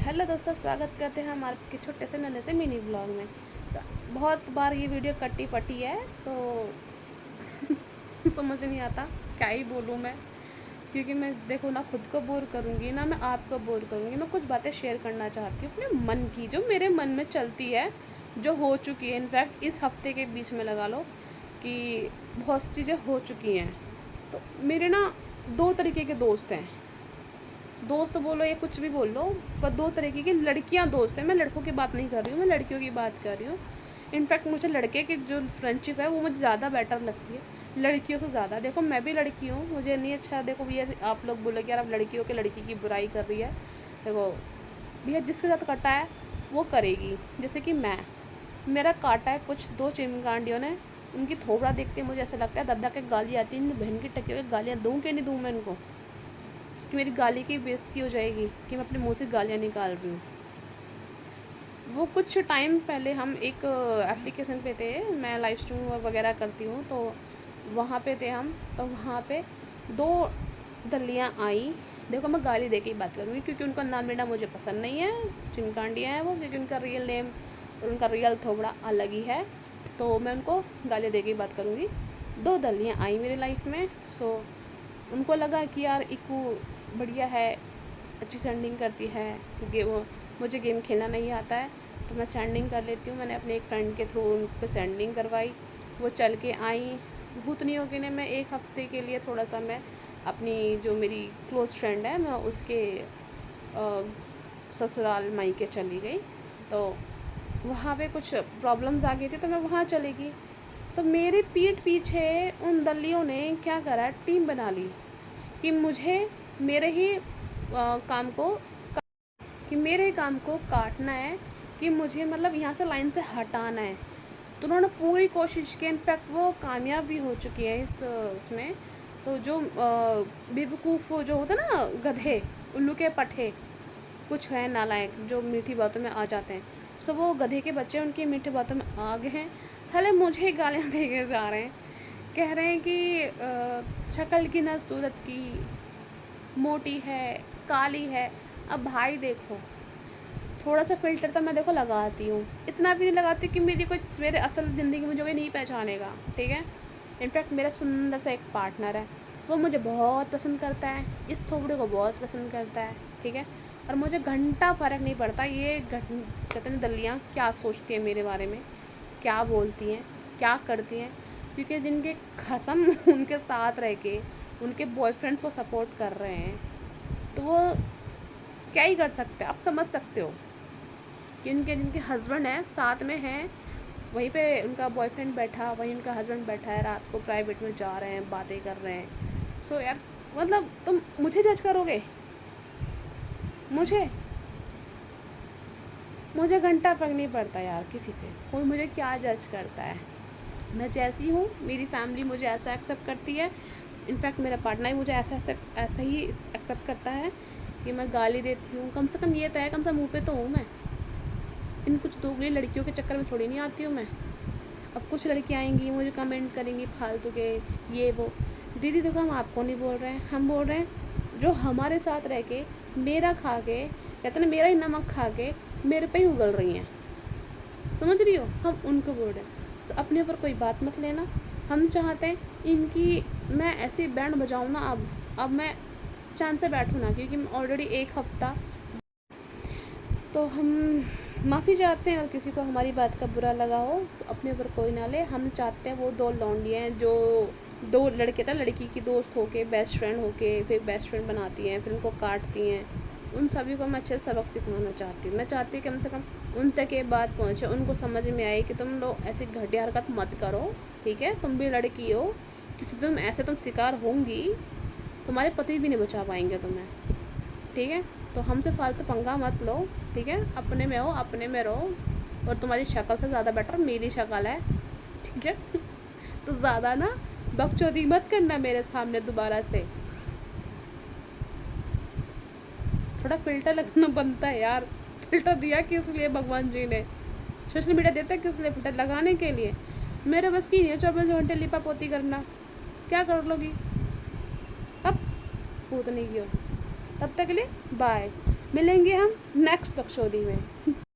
Hello दोस्तों, स्वागत करते हैं हम आपके छोटे से नन्हे से मिनी ब्लॉग में। तो बहुत बार ये वीडियो कटी पटी है तो समझ नहीं आता क्या ही बोलूँ मैं, क्योंकि मैं देखो ना खुद को बोर करूँगी ना मैं आपको बोर करूँगी। मैं कुछ बातें शेयर करना चाहती हूँ अपने मन की, जो मेरे मन में चलती है, जो हो चुकी है। इनफैक्ट इस हफ्ते के बीच में लगा लो कि बहुत सी चीज़ें हो चुकी हैं। तो मेरे ना दो तरीके के दोस्त हैं। दोस्त बोलो या कुछ भी बोल लो, पर दो तरीके की लड़कियां दोस्त हैं। मैं लड़कों की बात नहीं कर रही हूँ, मैं लड़कियों की बात कर रही हूँ। इनफैक्ट मुझे लड़के की जो फ्रेंडशिप है वो मुझे ज़्यादा बेटर लगती है लड़कियों से ज़्यादा। देखो मैं भी लड़की हूँ, मुझे नहीं अच्छा। देखो भैया, आप लोग बोलोगे यार आप लड़कियों के लड़की की बुराई कर रही है। देखो भैया, जिसके साथ कटा है वो करेगी। जैसे कि मेरा काटा है कुछ दो चिमकांडियों ने, उनकी थोबड़ा देखते मुझे ऐसा लगता है दब दब के गाली आती है। बहन की टक्की के गालियाँ दूँ कि नहीं दूँ मैं इनको, कि मेरी गाली की बेइज्जती हो जाएगी कि मैं अपने मुंह से गालियाँ निकाल रही हूँ। वो कुछ टाइम पहले हम एक एप्लीकेशन पे थे, मैं लाइव स्ट्रीमिंग वगैरह करती हूँ, तो वहाँ पे थे हम। तो वहाँ पे दो दलियाँ आई। देखो मैं गाली दे के ही बात करूँगी क्योंकि उनका नाम लेना मुझे पसंद नहीं है। चिमकांडिया है वो, क्योंकि उनका रियल नेम और उनका रियल थोड़ा अलग ही है, तो मैं उनको गाली दे के ही बात करूँगी। दो दलियाँ आई मेरी लाइफ में। सो उनको लगा कि यार इक्कू बढ़िया है, अच्छी सेंडिंग करती है, मुझे गेम खेलना नहीं आता है तो मैं सेंडिंग कर लेती हूँ। मैंने अपने एक फ्रेंड के थ्रू उन पर सेंडिंग करवाई, वो चल के आई। भूतनियों के ने मैं एक हफ्ते के लिए थोड़ा सा मैं अपनी जो मेरी क्लोज़ फ्रेंड है मैं उसके ससुराल मायके चली गई। तो वहाँ पे कुछ प्रॉब्लम्स आ गई थी तो मैं वहाँ चली गई। तो मेरे पीठ पीछे उन दलियों ने क्या करा, टीम बना ली कि मुझे मेरे ही काम को मेरे काम को काटना है, कि मुझे मतलब यहाँ से लाइन से हटाना है। तो उन्होंने पूरी कोशिश की। इनफैक्ट वो कामयाब भी हो चुकी है इस उसमें। तो जो बेवकूफ़ जो होता है ना, गधे, उल्लू के पट्टे कुछ है नालायक जो मीठी बातों में आ जाते हैं, तो वो गधे के बच्चे उनकी मीठी बातों में आ गए हैं। साले मुझे गालियाँ दे के जा रहे हैं, कह रहे हैं कि शक्ल की ना सूरत की, मोटी है, काली है। अब भाई देखो, थोड़ा सा फ़िल्टर तो मैं देखो लगाती हूँ, इतना भी नहीं लगाती कि मेरे असल ज़िंदगी में जो कोई नहीं पहचानेगा, ठीक है। इनफैक्ट मेरा सुंदर सा एक पार्टनर है, वो मुझे बहुत पसंद करता है, इस थोबड़े को बहुत पसंद करता है, ठीक है। और मुझे घंटा फ़र्क नहीं पड़ता ये कहते हैं दलियाँ क्या सोचती हैं मेरे बारे में, क्या बोलती हैं, क्या करती हैं। क्योंकि जिनके कसम उनके साथ रह के उनके बॉयफ्रेंड्स को सपोर्ट कर रहे हैं, तो वो क्या ही कर सकते हैं। आप समझ सकते हो कि जिनके हस्बैंड हैं साथ में हैं, वहीं पे उनका बॉयफ्रेंड बैठा, वहीं उनका हस्बैंड बैठा है, रात को प्राइवेट में जा रहे हैं, बातें कर रहे हैं। सो यार मतलब तुम मुझे जज करोगे, मुझे घंटा फर्क नहीं पड़ता यार किसी से, कोई मुझे क्या जज करता है। मैं जैसी हूँ, मेरी फैमिली मुझे ऐसा एक्सेप्ट करती है। इनफैक्ट मेरा पार्टनर ही मुझे ऐसा ही एक्सेप्ट करता है कि मैं गाली देती हूँ। कम से कम ये तो है, कम से कम मुँह पे तो हूँ मैं। इन कुछ दोगली लड़कियों के चक्कर में थोड़ी नहीं आती हूँ मैं। अब कुछ लड़कियाँ आएंगी मुझे कमेंट करेंगी फालतू के, ये वो। दीदी देखो, हम आपको नहीं बोल रहे हैं, हम बोल रहे हैं जो हमारे साथ रह के मेरा खा के, कहते ना मेरा ही नमक खा के मेरे पे ही उगल रही हैं, समझ रही हो, हम उनको बोल रहे हैं। तो अपने ऊपर कोई बात मत लेना। हम चाहते हैं इनकी मैं ऐसी बैंड बजाऊँ ना, अब मैं चांद से बैठूँ ना, क्योंकि मैं ऑलरेडी एक हफ्ता। तो हम माफ़ी चाहते हैं, और किसी को हमारी बात का बुरा लगा हो तो अपने ऊपर कोई ना ले। हम चाहते हैं वो दो लौंडियाँ हैं जो दो लड़के था लड़की की दोस्त होके, बेस्ट फ्रेंड होके, फिर बेस्ट फ्रेंड बनाती हैं, फिर उनको काटती हैं, उन सभी को मैं अच्छे से सबक सिखाना चाहती हूँ। मैं चाहती हूँ कि कम से कम उन तक ये बात पहुँचे, उनको समझ में आए कि तुम लोग ऐसी घटिया हरकत मत करो, ठीक है। तुम भी लड़की हो, किसी तुम शिकार होंगी, तुम्हारे पति भी नहीं बचा पाएंगे तुम्हें, ठीक है। तो हमसे फालतू पंगा मत लो, ठीक है। अपने में हो, अपने में रहो। और तुम्हारी शक्ल से ज़्यादा बेटर मेरी शक्ल है, ठीक है। तो ज़्यादा ना बकचोदी मत करना मेरे सामने दोबारा से। थोड़ा फ़िल्टर लगाना बनता है यार। फ़िल्टर दिया किस लिए भगवान जी ने, सोशल मीडिया देता है किस लिए, फ़िल्टर लगाने के लिए। मेरे बस की नहीं है 24 घंटे लिपा पोती करना, क्या कर लोगी अब, पूतनी की हो। तब तक के लिए बाय। मिलेंगे हम नेक्स्ट बकचोदी में।